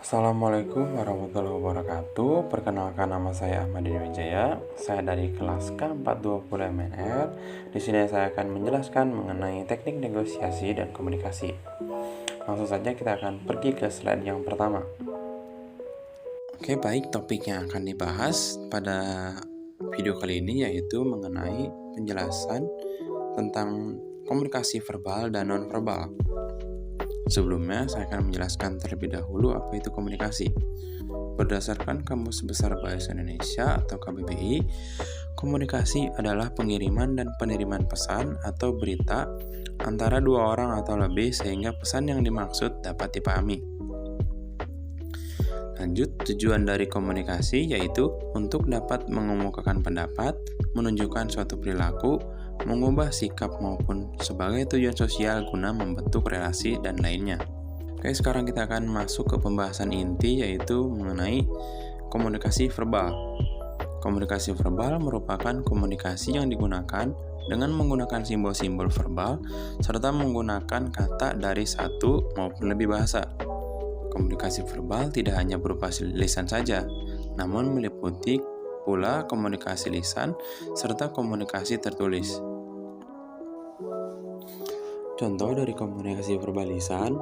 Assalamualaikum warahmatullahi wabarakatuh. Perkenalkan, nama saya Ahmad Dini Wijaya. Saya dari kelas K420 MNR. Di sini saya akan menjelaskan mengenai teknik negosiasi dan komunikasi. Langsung saja kita akan pergi ke slide yang pertama. Oke, baik, topik yang akan dibahas pada video kali ini yaitu mengenai penjelasan tentang komunikasi verbal dan non-verbal. Sebelumnya, saya akan menjelaskan terlebih dahulu apa itu komunikasi. Berdasarkan Kamus Besar Bahasa Indonesia atau KBBI, komunikasi adalah pengiriman dan penerimaan pesan atau berita antara dua orang atau lebih sehingga pesan yang dimaksud dapat dipahami. Lanjut, tujuan dari komunikasi yaitu untuk dapat mengemukakan pendapat, menunjukkan suatu perilaku, mengubah sikap maupun sebagai tujuan sosial guna membentuk relasi dan lainnya. Oke, sekarang kita akan masuk ke pembahasan inti yaitu mengenai komunikasi verbal. Komunikasi verbal merupakan komunikasi yang digunakan dengan menggunakan simbol-simbol verbal serta menggunakan kata dari satu maupun lebih bahasa. Komunikasi verbal tidak hanya berupa lisan saja, namun meliputi pula komunikasi lisan serta komunikasi tertulis. Contoh dari komunikasi verbal lisan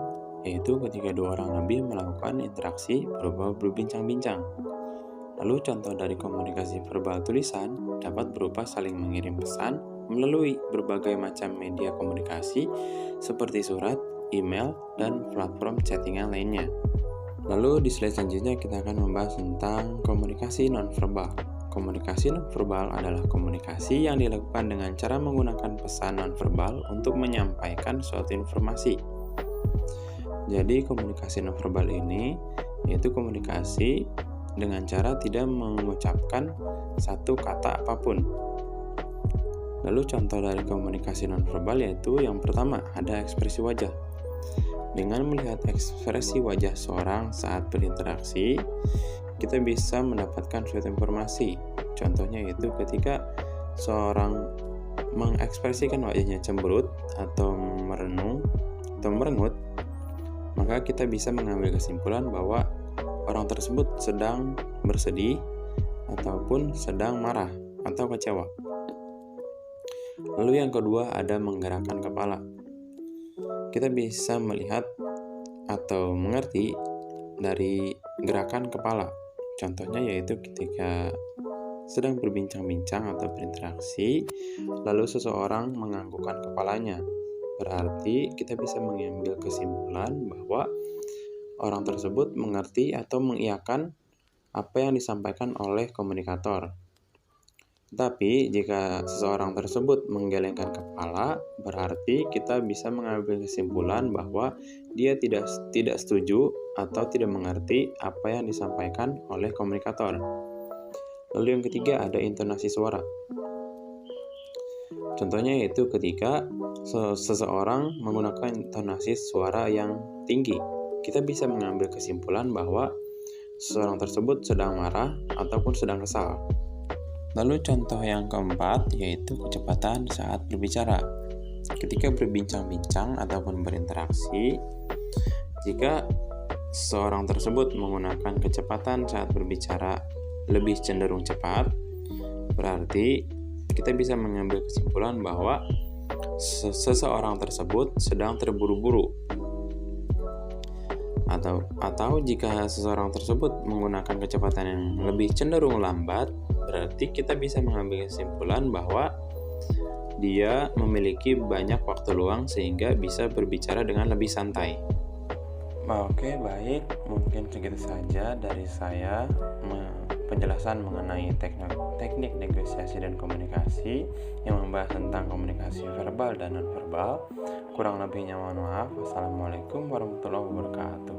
yaitu ketika dua orang lebih melakukan interaksi berupa berbincang-bincang. Lalu contoh dari komunikasi verbal tulisan dapat berupa saling mengirim pesan melalui berbagai macam media komunikasi seperti surat, email, dan platform chattingan lainnya. Lalu di slide selanjutnya kita akan membahas tentang komunikasi nonverbal. Komunikasi nonverbal adalah komunikasi yang dilakukan dengan cara menggunakan pesan nonverbal untuk menyampaikan suatu informasi. Jadi komunikasi nonverbal ini yaitu komunikasi dengan cara tidak mengucapkan satu kata apapun. Lalu contoh dari komunikasi nonverbal yaitu yang pertama ada ekspresi wajah. Dengan melihat ekspresi wajah seorang saat berinteraksi, kita bisa mendapatkan suatu informasi. Contohnya yaitu ketika seorang mengekspresikan wajahnya cemberut atau merenung atau merengut, maka kita bisa mengambil kesimpulan bahwa orang tersebut sedang bersedih ataupun sedang marah atau kecewa. Lalu yang kedua ada menggerakkan kepala. Kita bisa melihat atau mengerti dari gerakan kepala. Contohnya yaitu ketika sedang berbincang-bincang atau berinteraksi, lalu seseorang menganggukkan kepalanya. Berarti kita bisa mengambil kesimpulan bahwa orang tersebut mengerti atau mengiyakan apa yang disampaikan oleh komunikator. Tapi jika seseorang tersebut menggelengkan kepala, berarti kita bisa mengambil kesimpulan bahwa dia tidak setuju atau tidak mengerti apa yang disampaikan oleh komunikator. Lalu yang ketiga ada intonasi suara. Contohnya yaitu ketika seseorang menggunakan intonasi suara yang tinggi, kita bisa mengambil kesimpulan bahwa seseorang tersebut sedang marah ataupun sedang kesal. Lalu contoh yang keempat yaitu kecepatan saat berbicara. Ketika berbincang-bincang ataupun berinteraksi, jika seorang tersebut menggunakan kecepatan saat berbicara lebih cenderung cepat, berarti kita bisa mengambil kesimpulan bahwa seseorang tersebut sedang terburu-buru. Atau jika seseorang tersebut menggunakan kecepatan yang lebih cenderung lambat, berarti kita bisa mengambil kesimpulan bahwa dia memiliki banyak waktu luang sehingga bisa berbicara dengan lebih santai. Oke, baik, mungkin segitu saja dari saya penjelasan mengenai teknik negosiasi dan komunikasi yang membahas tentang komunikasi verbal dan non-verbal. Kurang lebihnya mohon maaf. Wassalamualaikum warahmatullahi wabarakatuh.